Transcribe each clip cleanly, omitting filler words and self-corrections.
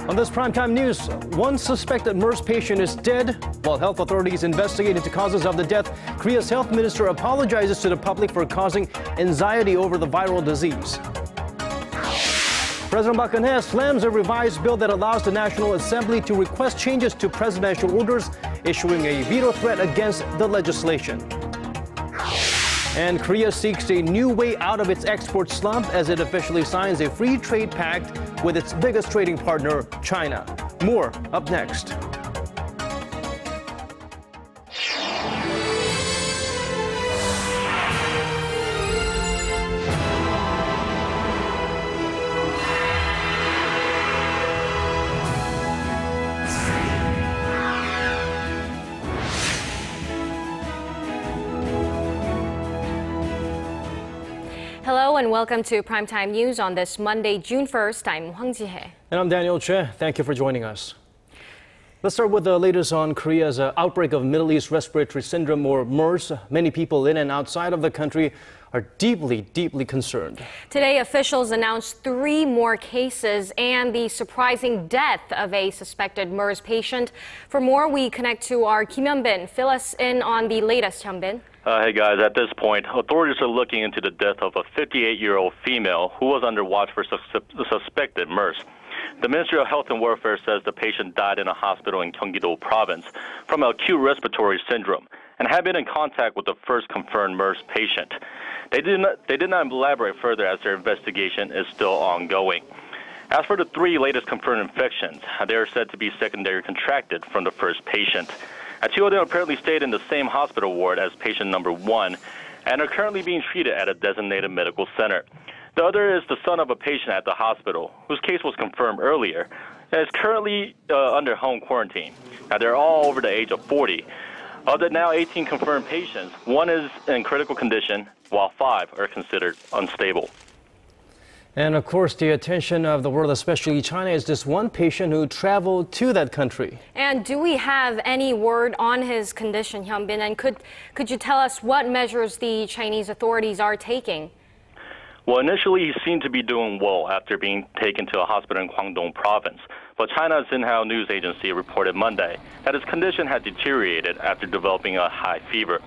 On this primetime news, one suspected MERS patient is dead. While health authorities investigate into causes of the death, Korea's health minister apologizes to the public for causing anxiety over the viral disease. President Park Geun-hye slams a revised bill that allows the National Assembly to request changes to presidential orders, issuing a veto threat against the legislation. And Korea seeks a new way out of its export slump as it officially signs a free trade pact with its biggest trading partner, China. More up next. Hello and welcome to Primetime News on this Monday, June 1st. I'm Hwang Ji-hye. And I'm Daniel Che. Thank you for joining us. Let's start with the latest on Korea's outbreak of Middle East Respiratory Syndrome, or MERS. Many people in and outside of the country are deeply concerned. Today, officials announced 3 more cases and the surprising death of a suspected MERS patient. For more, we connect to our Kim Hyun-bin. Fill us in on the latest, Hyun-bin. Hey guys, at this point, authorities are looking into the death of a 58-year-old female who was under watch for suspected MERS. The Ministry of Health and Welfare says the patient died in a hospital in Gyeonggi-do Province from acute respiratory syndrome and had been in contact with the first confirmed MERS patient. They did not elaborate further as their investigation is still ongoing. As for the 3 latest confirmed infections, they are said to be secondary contracted from the first patient. 2 of them apparently stayed in the same hospital ward as patient number 1 and are currently being treated at a designated medical center. The other is the son of a patient at the hospital, whose case was confirmed earlier, and is currently under home quarantine. Now, they're all over the age of 40. Of the now 18 confirmed patients, 1 is in critical condition, while 5 are considered unstable. And of course, the attention of the world, especially China, is this one patient who traveled to that country. And do we have any word on his condition, Hyun-bin? And could you tell us what measures the Chinese authorities are taking? Well, initially, he seemed to be doing well after being taken to a hospital in Gyeonggi-do Province. But China's Xinhua news agency reported Monday that his condition had deteriorated after developing a high fever.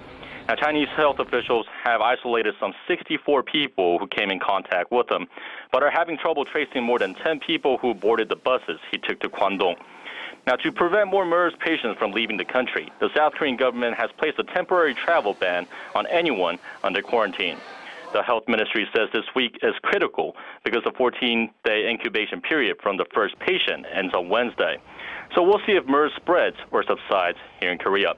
Now, Chinese health officials have isolated some 64 people who came in contact with him, but are having trouble tracing more than 10 people who boarded the buses he took to Kwangdong. Now, to prevent more MERS patients from leaving the country, the South Korean government has placed a temporary travel ban on anyone under quarantine. The health ministry says this week is critical because the 14-day incubation period from the first patient ends on Wednesday. So we'll see if MERS spreads or subsides here in Korea.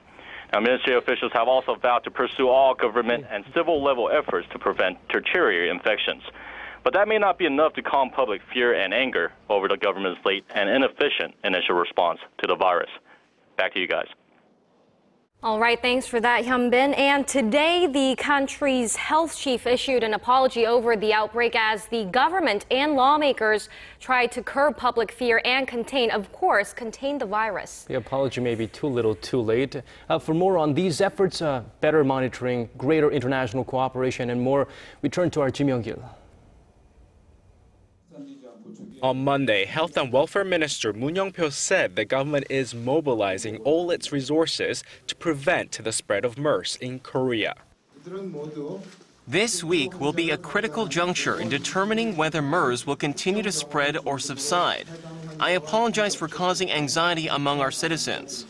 Now, ministry officials have also vowed to pursue all government and civil-level efforts to prevent tertiary infections. But that may not be enough to calm public fear and anger over the government's late and inefficient initial response to the virus. Back to you guys. All right, thanks for that, Hyun-bin. And today, the country's health chief issued an apology over the outbreak as the government and lawmakers tried to curb public fear and contain the virus. The apology may be too little, too late. For more on these efforts, better monitoring, greater international cooperation, and more, we turn to our Kim Hyun-gil. On Monday, Health and Welfare Minister Moon Young-pyo said the government is mobilizing all its resources to prevent the spread of MERS in Korea. This week will be a critical juncture in determining whether MERS will continue to spread or subside. I apologize for causing anxiety among our citizens.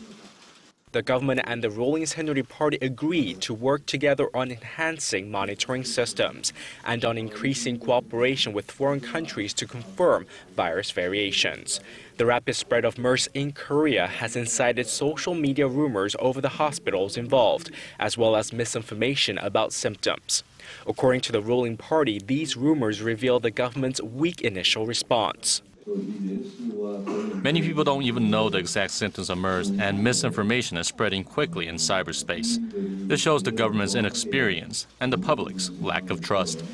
The government and the ruling Saenuri Party agreed to work together on enhancing monitoring systems and on increasing cooperation with foreign countries to confirm virus variations. The rapid spread of MERS in Korea has incited social media rumors over the hospitals involved, as well as misinformation about symptoms. According to the ruling party, these rumors reveal the government's weak initial response. Many people don't even know the exact symptoms of MERS, and misinformation is spreading quickly in cyberspace. This shows the government's inexperience and the public's lack of trust.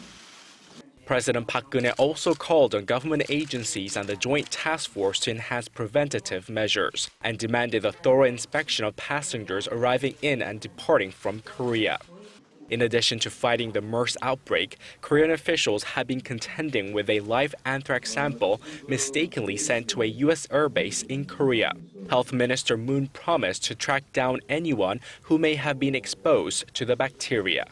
President Park Geun-hye also called on government agencies and the Joint Task Force to enhance preventative measures and demanded a thorough inspection of passengers arriving in and departing from Korea. In addition to fighting the MERS outbreak, Korean officials have been contending with a live anthrax sample mistakenly sent to a U.S. airbase in Korea. Health Minister Moon promised to track down anyone who may have been exposed to the bacteria.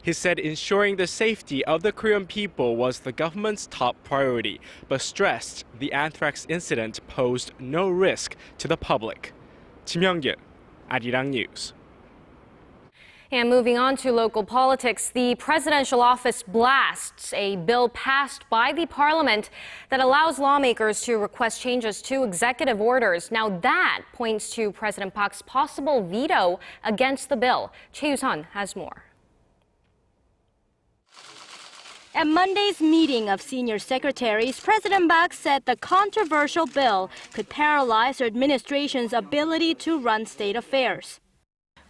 He said ensuring the safety of the Korean people was the government's top priority, but stressed the anthrax incident posed no risk to the public. Kim Hyun-bin, Arirang News. And moving on to local politics, the presidential office blasts a bill passed by the parliament that allows lawmakers to request changes to executive orders. Now that points to President Park's possible veto against the bill. Choi Yoo-sun has more. At Monday's meeting of senior secretaries, President Park said the controversial bill could paralyze her administration's ability to run state affairs.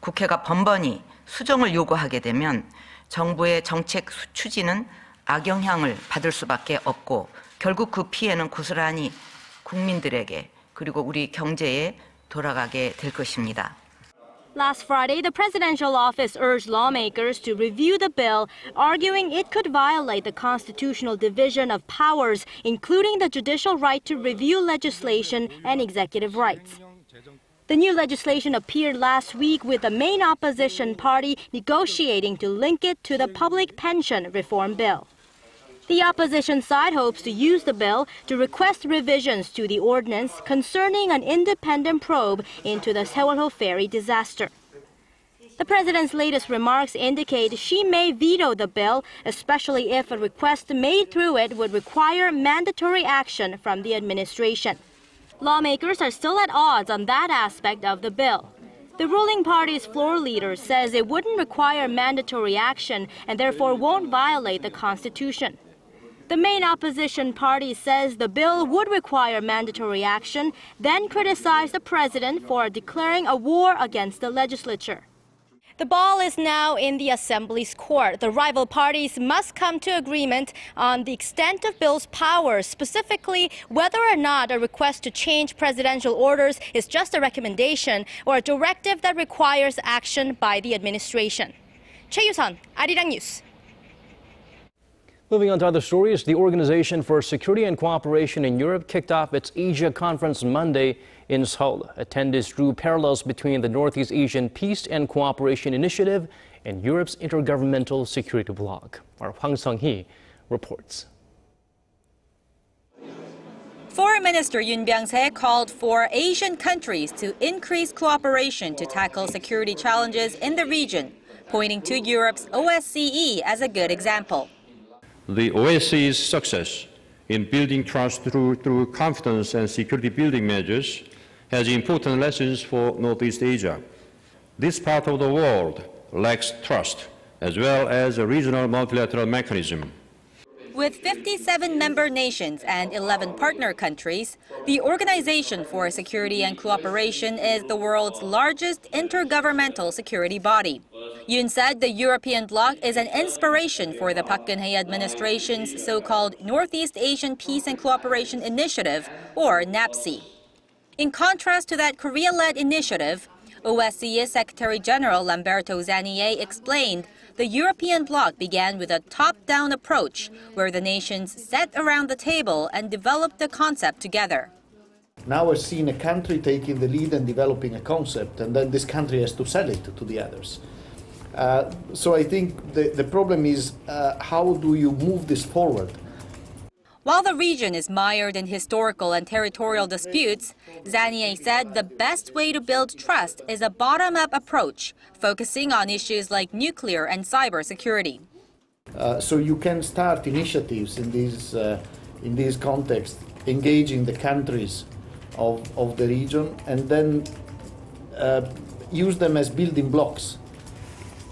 국회가 번번이 수정을 요구하게 되면 정부의 정책 추진은 악영향을 받을 수밖에 없고 결국 그 피해는 고스란히 국민들에게 그리고 우리 경제에 돌아가게 될 것입니다. Last Friday, the presidential office urged lawmakers to review the bill, arguing it could violate the constitutional division of powers, including the judicial right to review legislation and executive rights. The new legislation appeared last week with the main opposition party negotiating to link it to the public pension reform bill. The opposition side hopes to use the bill to request revisions to the ordinance concerning an independent probe into the Sewol-ho ferry disaster. The president's latest remarks indicate she may veto the bill, especially if a request made through it would require mandatory action from the administration. Lawmakers are still at odds on that aspect of the bill. The ruling party's floor leader says it wouldn't require mandatory action and therefore won't violate the Constitution. The main opposition party says the bill would require mandatory action, then criticized the president for declaring a war against the legislature. The ball is now in the Assembly's court. The rival parties must come to agreement on the extent of bill's powers, specifically whether or not a request to change presidential orders is just a recommendation or a directive that requires action by the administration. Choi Yoo-sun, Arirang News. Moving on to other stories, the Organization for Security and Cooperation in Europe kicked off its Asia Conference Monday in Seoul. Attendees drew parallels between the Northeast Asian Peace and Cooperation Initiative and Europe's Intergovernmental Security Bloc. Our Hwang Sung-hee reports. Foreign Minister Yoon Byung-se called for Asian countries to increase cooperation to tackle security challenges in the region, pointing to Europe's OSCE as a good example. The OSCE's success in building trust through confidence and security building measures has important lessons for Northeast Asia. This part of the world lacks trust as well as a regional multilateral mechanism. With 57 member nations and 11 partner countries, the Organization for Security and Cooperation is the world's largest intergovernmental security body. Yoon said the European bloc is an inspiration for the Park Geun-hye administration's so-called Northeast Asian Peace and Cooperation Initiative, or NAPSI. In contrast to that Korea-led initiative, OSCE Secretary General Lamberto Zanier explained the European bloc began with a top-down approach where the nations sat around the table and developed the concept together. Now we're seeing a country taking the lead and developing a concept, and then this country has to sell it to the others. So I think the problem is how do you move this forward? While the region is mired in historical and territorial disputes, Zanier said the best way to build trust is a bottom-up approach, focusing on issues like nuclear and cybersecurity. So you can start initiatives in this context, engaging the countries of the region, and then use them as building blocks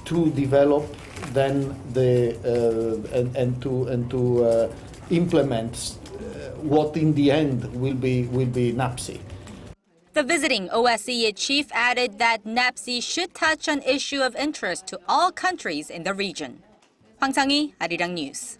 to develop then and to implement what in the end will be NAPSI. The visiting OSCE chief added that NAPSI should touch on issue of interest to all countries in the region. Hwang Sang-hee, Arirang News.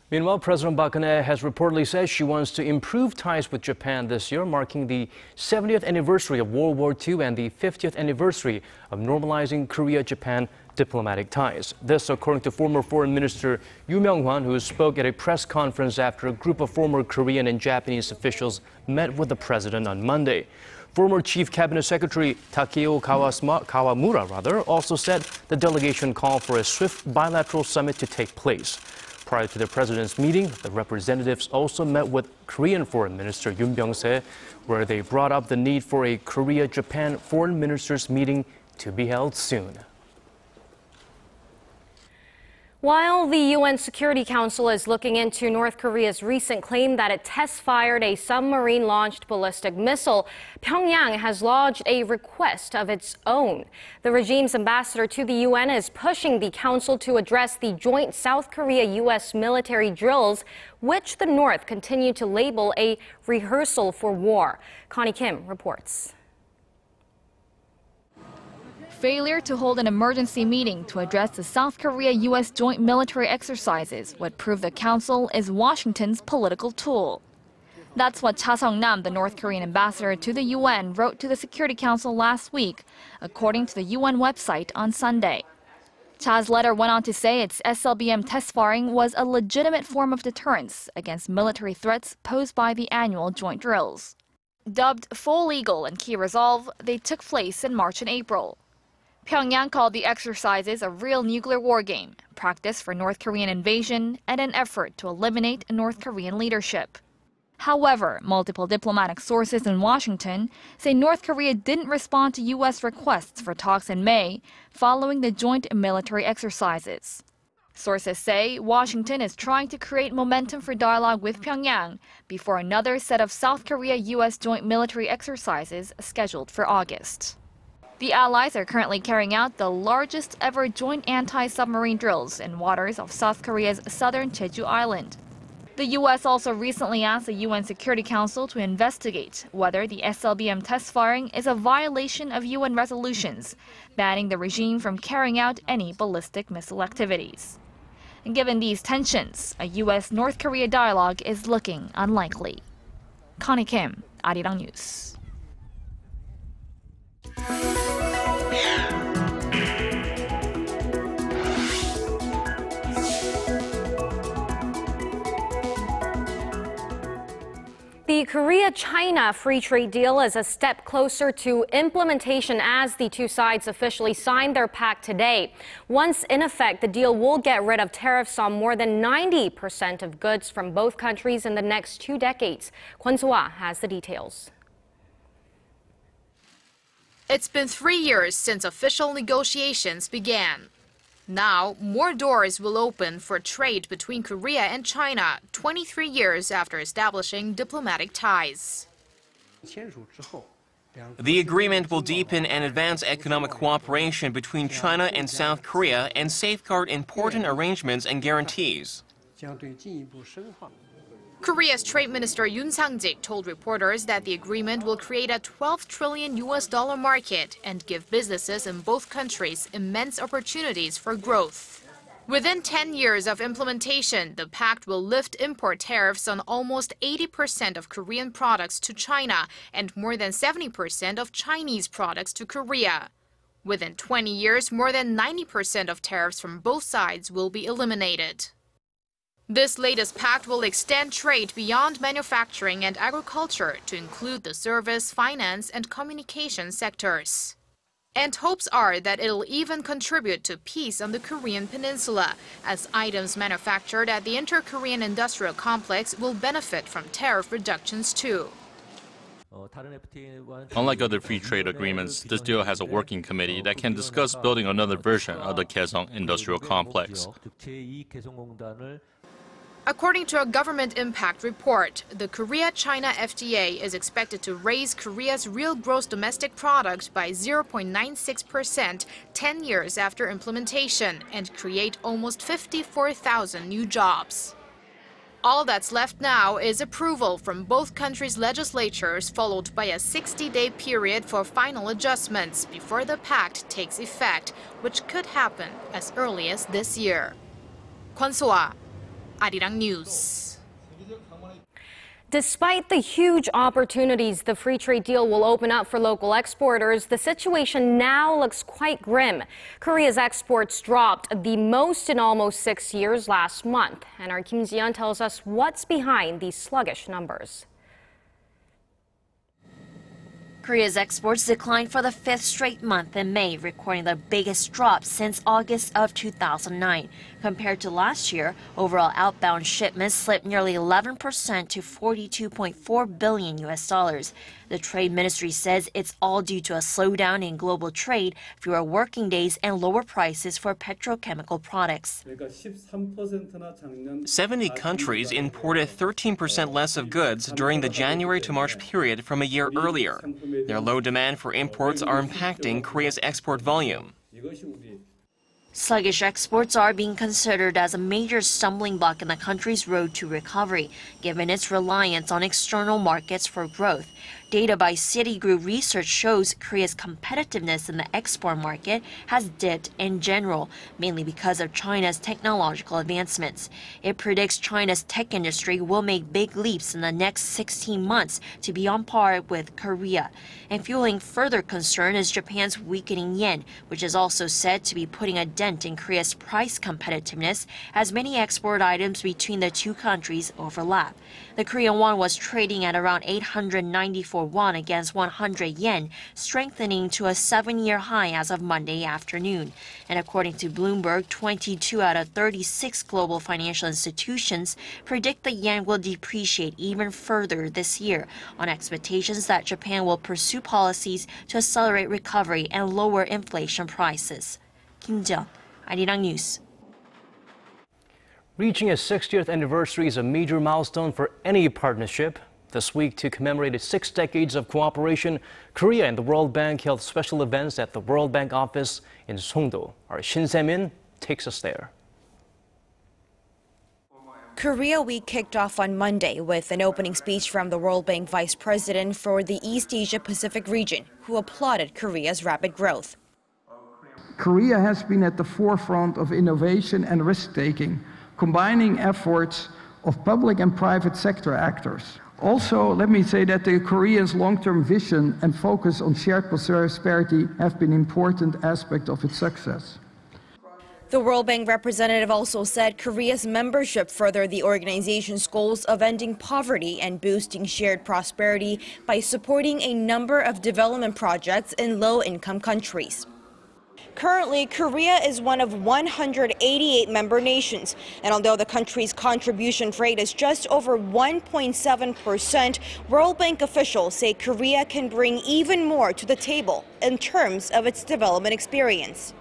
Meanwhile, President Park Geun-hye has reportedly said she wants to improve ties with Japan this year, marking the 70th anniversary of World War II and the 50th anniversary of normalizing Korea-Japan diplomatic ties. This, according to former Foreign Minister Yoo Myung-hwan, who spoke at a press conference after a group of former Korean and Japanese officials met with the president on Monday. Former Chief Cabinet Secretary Takeo Kawamura also said the delegation called for a swift bilateral summit to take place. Prior to the president's meeting, the representatives also met with Korean Foreign Minister Yoon Byung-se, where they brought up the need for a Korea-Japan foreign ministers meeting to be held soon. While the UN Security Council is looking into North Korea's recent claim that it test-fired a submarine-launched ballistic missile, Pyongyang has lodged a request of its own. The regime's ambassador to the UN is pushing the council to address the joint South Korea-U.S. military drills, which the North continue to label a rehearsal for war. Connie Kim reports. Failure to hold an emergency meeting to address the South Korea-U.S. joint military exercises would prove the council is Washington's political tool. That's what Cha Sung-nam, the North Korean ambassador to the UN, wrote to the Security Council last week, according to the UN website on Sunday. Cha's letter went on to say its SLBM test firing was a legitimate form of deterrence against military threats posed by the annual joint drills. Dubbed full legal and key resolve, they took place in March and April. Pyongyang called the exercises a real nuclear war game, practice for North Korean invasion, and an effort to eliminate North Korean leadership. However, multiple diplomatic sources in Washington say North Korea didn't respond to U.S. requests for talks in May following the joint military exercises. Sources say Washington is trying to create momentum for dialogue with Pyongyang before another set of South Korea-U.S. joint military exercises scheduled for August. The allies are currently carrying out the largest ever joint anti-submarine drills in waters of South Korea's southern Jeju Island. The U.S. also recently asked the UN Security Council to investigate whether the SLBM test firing is a violation of UN resolutions, banning the regime from carrying out any ballistic missile activities. And given these tensions, a U.S.-North Korea dialogue is looking unlikely. Connie Kim, Arirang News. The Korea-China free trade deal is a step closer to implementation as the two sides officially signed their pact today. Once in effect, the deal will get rid of tariffs on more than 90% of goods from both countries in the next 2 decades. Kwon So-ah has the details. It's been 3 years since official negotiations began. Now, more doors will open for trade between Korea and China 23 years after establishing diplomatic ties. The agreement will deepen and advance economic cooperation between China and South Korea and safeguard important arrangements and guarantees. Korea's Trade Minister Yoon Sang-jik told reporters that the agreement will create a $12 trillion market and give businesses in both countries immense opportunities for growth. Within 10 years of implementation, the pact will lift import tariffs on almost 80% of Korean products to China and more than 70% of Chinese products to Korea. Within 20 years, more than 90% of tariffs from both sides will be eliminated. This latest pact will extend trade beyond manufacturing and agriculture to include the service, finance, and communication sectors. And hopes are that it'll even contribute to peace on the Korean peninsula, as items manufactured at the Inter-Korean Industrial Complex will benefit from tariff reductions too. Unlike other free trade agreements, this deal has a working committee that can discuss building another version of the Kaesong Industrial Complex. According to a government impact report, the Korea-China FTA is expected to raise Korea's real gross domestic product by 0.96% 10 years after implementation and create almost 54,000 new jobs. All that's left now is approval from both countries' legislatures, followed by a 60-day period for final adjustments before the pact takes effect, which could happen as early as this year. Kwon So-ah, Arirang News. Despite the huge opportunities the free trade deal will open up for local exporters, the situation now looks quite grim. Korea's exports dropped the most in almost 6 years last month. And our Kim Ji-yeon tells us what's behind these sluggish numbers. Korea's exports declined for the 5th straight month in May, recording the biggest drop since August of 2009. Compared to last year, overall outbound shipments slipped nearly 11% to $42.4 billion. The Trade Ministry says it's all due to a slowdown in global trade, fewer working days, and lower prices for petrochemical products. 70 countries imported 13% less of goods during the January to March period from a year earlier. Their low demand for imports are impacting Korea's export volume. Sluggish exports are being considered as a major stumbling block in the country's road to recovery, given its reliance on external markets for growth. Data by Citigroup Research shows Korea's competitiveness in the export market has dipped in general, mainly because of China's technological advancements. It predicts China's tech industry will make big leaps in the next 16 months to be on par with Korea. And fueling further concern is Japan's weakening yen, which is also said to be putting a dent in Korea's price competitiveness, as many export items between the two countries overlap. The Korean won was trading at around 894 won against 100 yen, strengthening to a 7-year high as of Monday afternoon. And according to Bloomberg, 22 out of 36 global financial institutions predict the yen will depreciate even further this year, on expectations that Japan will pursue policies to accelerate recovery and lower inflation prices. Kim Ji-yeon, Arirang News. Reaching its 60th anniversary is a major milestone for any partnership. This week, to commemorate its 6 decades of cooperation, Korea and the World Bank held special events at the World Bank office in Songdo. Our Shin Se-min takes us there. Korea Week kicked off on Monday with an opening speech from the World Bank Vice President for the East Asia-Pacific region, who applauded Korea's rapid growth. Korea has been at the forefront of innovation and risk-taking, combining efforts of public and private sector actors. Also, let me say that the Koreans' long-term vision and focus on shared prosperity have been important aspects of its success. The World Bank representative also said Korea's membership furthered the organization's goals of ending poverty and boosting shared prosperity by supporting a number of development projects in low-income countries. Currently, Korea is one of 188 member nations, and although the country's contribution rate is just over 1.7%, World Bank officials say Korea can bring even more to the table in terms of its development experience.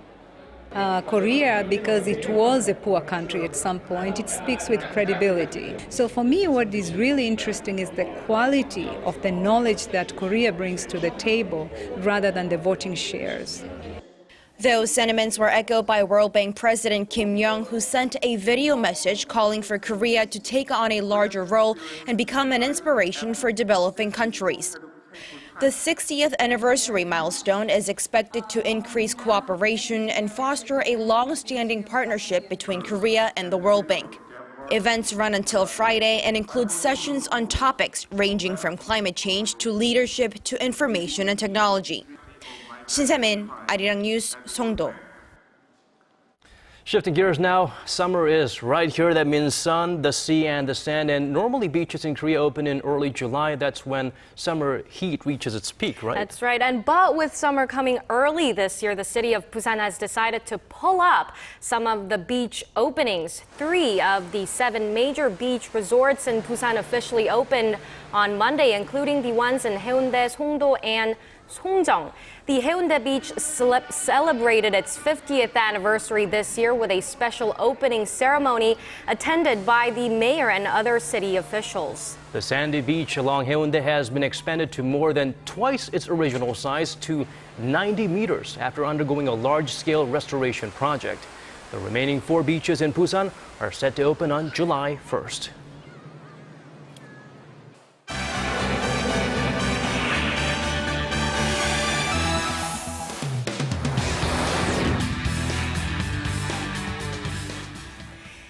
Korea, because it was a poor country at some point, it speaks with credibility. So for me, what is really interesting is the quality of the knowledge that Korea brings to the table rather than the voting shares. Those sentiments were echoed by World Bank President Kim Hyun, who sent a video message calling for Korea to take on a larger role and become an inspiration for developing countries. The 60th anniversary milestone is expected to increase cooperation and foster a long-standing partnership between Korea and the World Bank. Events run until Friday and include sessions on topics ranging from climate change to leadership to information and technology. Shin Se-min, Arirang News, Songdo. Shifting gears now, summer is right here. That means sun, the sea, and the sand. And normally beaches in Korea open in early July. That's when summer heat reaches its peak, right? That's right. But with summer coming early this year, the city of Busan has decided to pull up some of the beach openings. 3 of the 7 major beach resorts in Busan officially opened on Monday, including the ones in Haeundae, Songdo, and Songjeong. The Haeundae Beach celebrated its 50th anniversary this year with a special opening ceremony attended by the mayor and other city officials. The sandy beach along Haeundae has been expanded to more than twice its original size, to 90 meters, after undergoing a large-scale restoration project. The remaining 4 beaches in Busan are set to open on July 1st.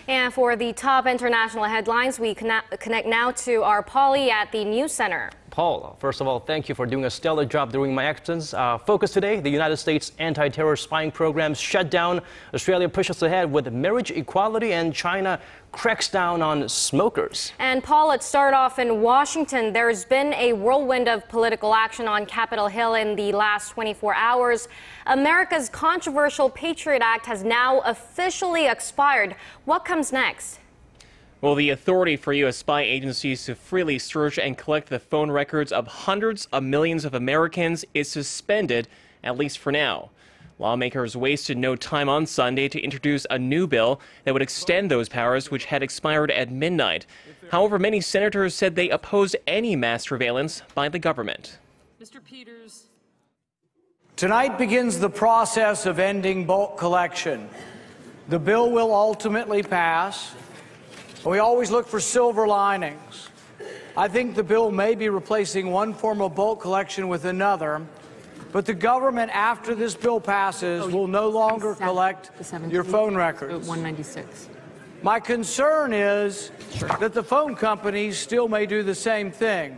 And for the top international headlines, we connect now to our Paulie at the News Center. Paul, first of all, thank you for doing a stellar job during my absence. Focus today, the United States anti-terror spying programs shut down. Australia pushes ahead with marriage equality, and China cracks down on smokers. And Paul, let's start off in Washington. There's been a whirlwind of political action on Capitol Hill in the last 24 hours. America's controversial Patriot Act has now officially expired. What comes next? Well, the authority for U.S. spy agencies to freely search and collect the phone records of hundreds of millions of Americans is suspended, at least for now. Lawmakers wasted no time on Sunday to introduce a new bill that would extend those powers, which had expired at midnight. However, many senators said they oppose any mass surveillance by the government. Mr. Peters. Tonight begins the process of ending bulk collection. The bill will ultimately pass. We always look for silver linings. I think the bill may be replacing one form of bulk collection with another, but the government, after this bill passes, will no longer collect your phone records. 196. My concern is that the phone companies still may do the same thing.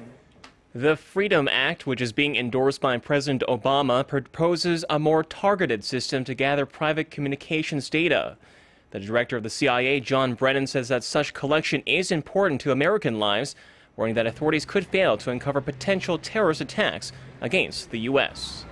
The Freedom Act, which is being endorsed by President Obama, proposes a more targeted system to gather private communications data. The director of the CIA, John Brennan, says that such collection is important to American lives, warning that authorities could fail to uncover potential terrorist attacks against the U.S.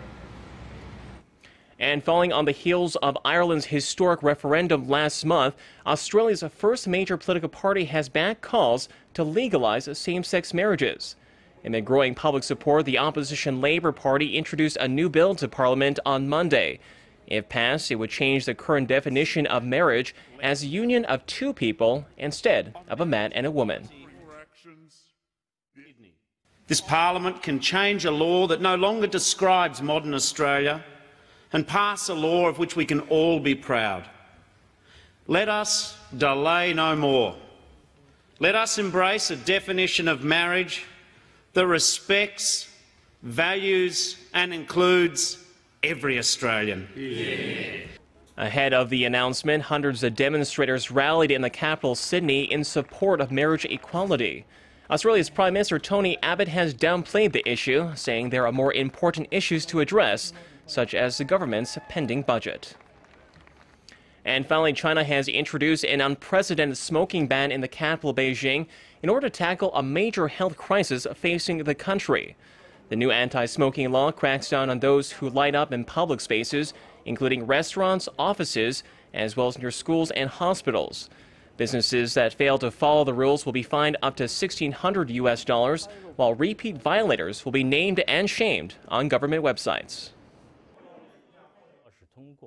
And following on the heels of Ireland's historic referendum last month, Australia's first major political party has backed calls to legalize same-sex marriages. Amid growing public support, the opposition Labour Party introduced a new bill to Parliament on Monday. If passed, it would change the current definition of marriage as a union of two people instead of a man and a woman. This Parliament can change a law that no longer describes modern Australia and pass a law of which we can all be proud. Let us delay no more. Let us embrace a definition of marriage that respects, values and includes every Australian. Yeah. Ahead of the announcement, hundreds of demonstrators rallied in the capital, Sydney, in support of marriage equality. Australia's Prime Minister Tony Abbott has downplayed the issue, saying there are more important issues to address, such as the government's pending budget. And finally, China has introduced an unprecedented smoking ban in the capital, Beijing, in order to tackle a major health crisis facing the country. The new anti-smoking law cracks down on those who light up in public spaces, including restaurants, offices, as well as near schools and hospitals. Businesses that fail to follow the rules will be fined up to $1,600, while repeat violators will be named and shamed on government websites.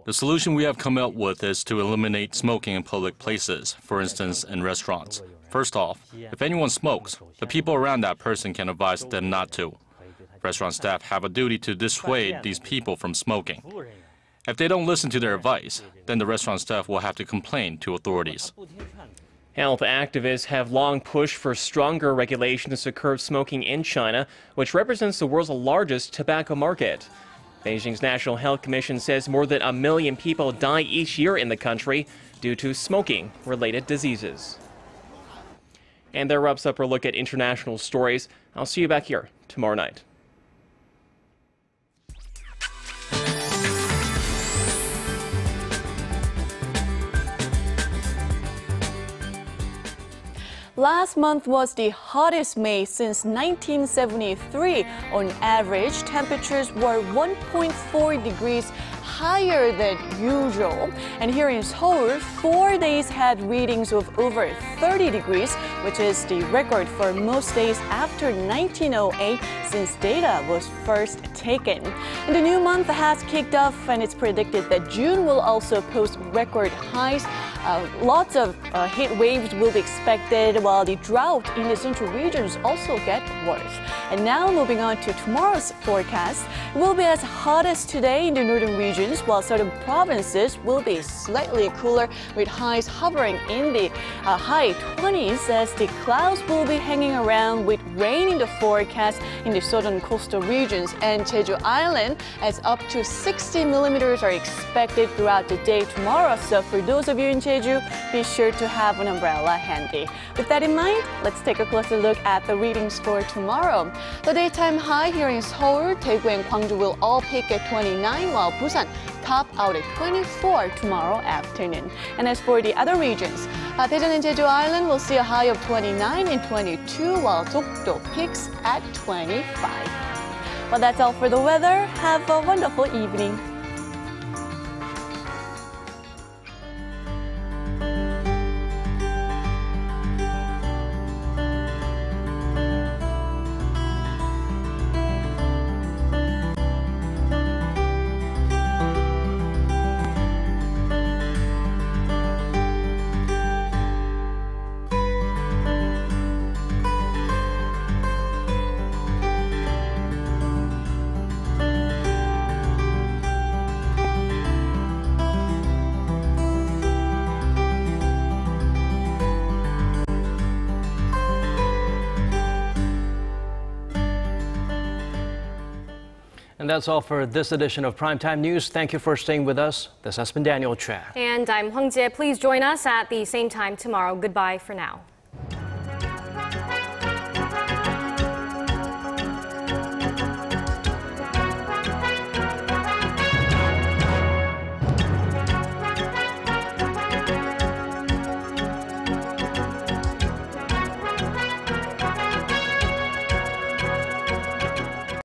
The solution we have come up with is to eliminate smoking in public places, for instance, in restaurants. First off, if anyone smokes, the people around that person can advise them not to. Restaurant staff have a duty to dissuade these people from smoking. If they don't listen to their advice, then the restaurant staff will have to complain to authorities. Health activists have long pushed for stronger regulations to curb smoking in China, which represents the world's largest tobacco market. Beijing's National Health Commission says more than 1 million people die each year in the country due to smoking-related diseases. And that wraps up our look at international stories. I'll see you back here tomorrow night. Last month was the hottest May since 1973. On average, temperatures were 1.4 degrees higher than usual. And here in Seoul, 4 days had readings of over 30 degrees, which is the record for most days after 1908 since data was first taken. And the new month has kicked off, and it's predicted that June will also post record highs. Lots of heat waves will be expected, while the drought in the central regions also get worse. And now moving on to tomorrow's forecast, it will be as hot as today in the northern regions, while southern provinces will be slightly cooler with highs hovering in the high 20s, as the clouds will be hanging around with rain in the forecast in the southern coastal regions. And Jeju Island, as up to 60 millimeters are expected throughout the day tomorrow. So for those of you in Jeju, Jeju, be sure to have an umbrella handy. With that in mind, let's take a closer look at the readings for tomorrow. The daytime high here in Seoul, Daegu and Gwangju will all peak at 29, while Busan top out at 24 tomorrow afternoon. And as for the other regions, Daejeon and Jeju Island will see a high of 29 and 22, while Dokdo peaks at 25. Well, that's all for the weather. Have a wonderful evening. And that's all for this edition of Primetime News. Thank you for staying with us. This has been Daniel Choi. And I'm Hwang Jie. Please join us at the same time tomorrow. Goodbye for now.